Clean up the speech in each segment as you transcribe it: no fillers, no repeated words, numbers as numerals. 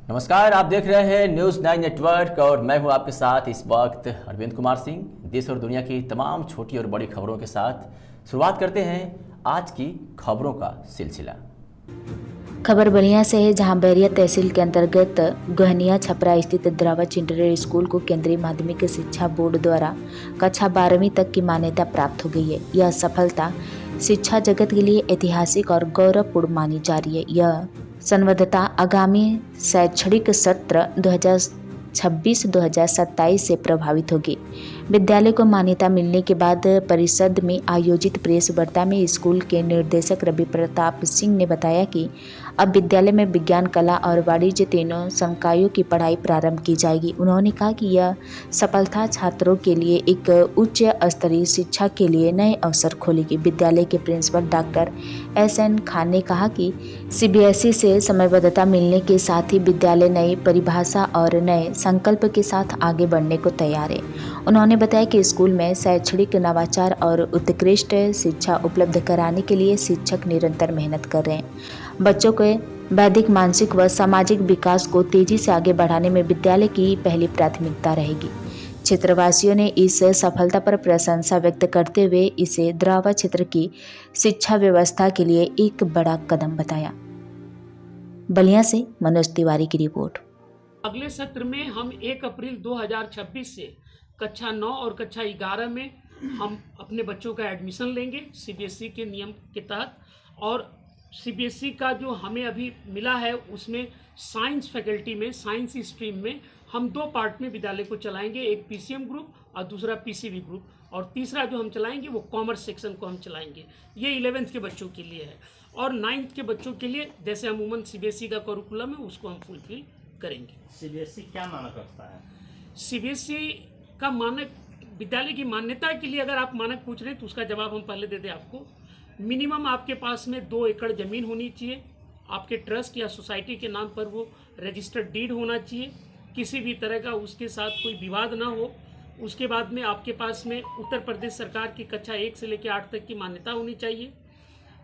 नमस्कार, आप देख रहे हैं न्यूज़ 9 नेटवर्क और मैं हूं आपके साथ इस वक्त अरविंद कुमार सिंह। देश और दुनिया की तमाम छोटी और बड़ी खबरों के साथ शुरुआत करते हैं आज की खबरों का सिलसिला। खबर बलिया से है, जहां बैरिया तहसील के अंतर्गत गोहनिया छपरा स्थित द्रावच इंटर स्कूल को केंद्रीय माध्यमिक शिक्षा बोर्ड द्वारा कक्षा 12वीं तक की मान्यता प्राप्त हो गई है। यह सफलता शिक्षा जगत के लिए ऐतिहासिक और गौरवपूर्ण मानी जा रही है। यह संबद्धता आगामी शैक्षणिक सत्र 2026-2027 से प्रभावित होगी। विद्यालय को मान्यता मिलने के बाद परिषद में आयोजित प्रेस वार्ता में स्कूल के निर्देशक रवि प्रताप सिंह ने बताया कि अब विद्यालय में विज्ञान, कला और वाणिज्य तीनों संकायों की पढ़ाई प्रारंभ की जाएगी। उन्होंने कहा कि यह सफलता छात्रों के लिए एक उच्च स्तरीय शिक्षा के लिए नए अवसर खोलेगी। विद्यालय के प्रिंसिपल डॉक्टर SN खान ने कहा कि CBSE से समयबद्धता मिलने के साथ ही विद्यालय नई परिभाषा और नए संकल्प के साथ आगे बढ़ने को तैयार है। उन्होंने बताया कि स्कूल में शैक्षणिक नवाचार और उत्कृष्ट शिक्षा उपलब्ध कराने के लिए शिक्षक निरंतर मेहनत कर रहे हैं। बच्चों के बौद्धिक, मानसिक व सामाजिक विकास को तेजी से आगे बढ़ाने में विद्यालय की पहली प्राथमिकता रहेगी। क्षेत्रवासियों ने इस सफलता पर प्रशंसा व्यक्त करते हुए इसे द्रावा क्षेत्र की शिक्षा व्यवस्था के लिए एक बड़ा कदम बताया। बलिया से मनोज तिवारी की रिपोर्ट। अगले सत्र में हम 1 अप्रैल 2026 से कक्षा 9 और कक्षा 11 में हम अपने बच्चों का एडमिशन लेंगे CBSE के नियम के तहत। और CBSE का जो हमें अभी मिला है उसमें साइंस फैकल्टी में, साइंस स्ट्रीम में हम 2 पार्ट में विद्यालय को चलाएंगे, एक PCM ग्रुप और दूसरा PCB ग्रुप, और तीसरा जो हम चलाएंगे वो कॉमर्स सेक्शन को हम चलाएंगे। ये 11th के बच्चों के लिए है। और 9th के बच्चों के लिए जैसे अमूमन CBSE का करिकुलम है उसको हम फुलफिल करेंगे। CBSE क्या मानक रखता है? CBSE का मानक, विद्यालय की मान्यता के लिए अगर आप मानक पूछ रहे हैं तो उसका जवाब हम पहले दे दें आपको। मिनिमम आपके पास में 2 एकड़ ज़मीन होनी चाहिए, आपके ट्रस्ट या सोसाइटी के नाम पर वो रजिस्टर्ड डीड होना चाहिए, किसी भी तरह का उसके साथ कोई विवाद ना हो। उसके बाद में आपके पास में उत्तर प्रदेश सरकार की कक्षा 1 से लेकर 8 तक की मान्यता होनी चाहिए,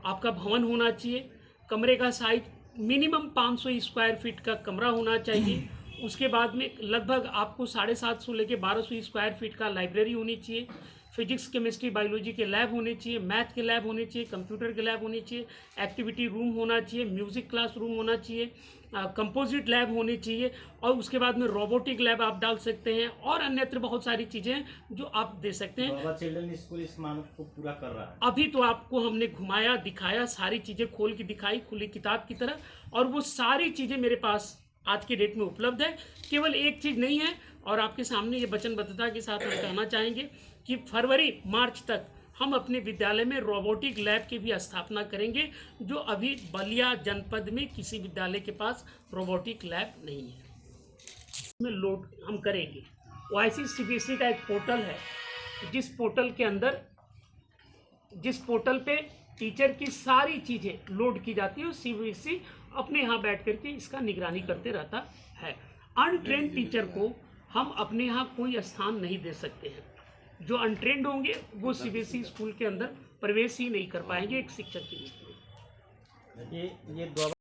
आपका भवन होना चाहिए, कमरे का साइज मिनिमम 500 स्क्वायर फीट का कमरा होना चाहिए। उसके बाद में लगभग आपको 750 लेके 1200 स्क्वायर फीट का लाइब्रेरी होनी चाहिए, फिजिक्स, केमिस्ट्री, बायोलॉजी के लैब होने चाहिए, मैथ के लैब होने चाहिए, कंप्यूटर के लैब होने चाहिए, एक्टिविटी रूम होना चाहिए, म्यूज़िक क्लास रूम होना चाहिए, कंपोजिट लैब होने चाहिए, और उसके बाद में रोबोटिक लैब आप डाल सकते हैं, और अन्यत्र बहुत सारी चीज़ें हैं जो आप दे सकते हैं। बाबा चिल्ड्रन स्कूल इस मानक को पूरा कर रहा है। अभी तो आपको हमने घुमाया, दिखाया, सारी चीज़ें खोल के दिखाई खुली किताब की तरह, और वो सारी चीज़ें मेरे पास आज के डेट में उपलब्ध है। केवल एक चीज़ नहीं है, और आपके सामने ये वचनबद्धता के साथ हम कहना चाहेंगे कि फरवरी मार्च तक हम अपने विद्यालय में रोबोटिक लैब की भी स्थापना करेंगे, जो अभी बलिया जनपद में किसी विद्यालय के पास रोबोटिक लैब नहीं है। इसमें लोड हम करेंगे। OIC CBSE का एक पोर्टल है, जिस पोर्टल पे टीचर की सारी चीज़ें लोड की जाती है, और CBSE अपने यहाँ बैठ करके इसका निगरानी करते रहता है। अनट्रेंड टीचर को हम अपने यहाँ कोई स्थान नहीं दे सकते हैं। जो अनट्रेंड होंगे वो CBSE स्कूल के अंदर प्रवेश ही नहीं कर पाएंगे एक शिक्षक के रूप में। ये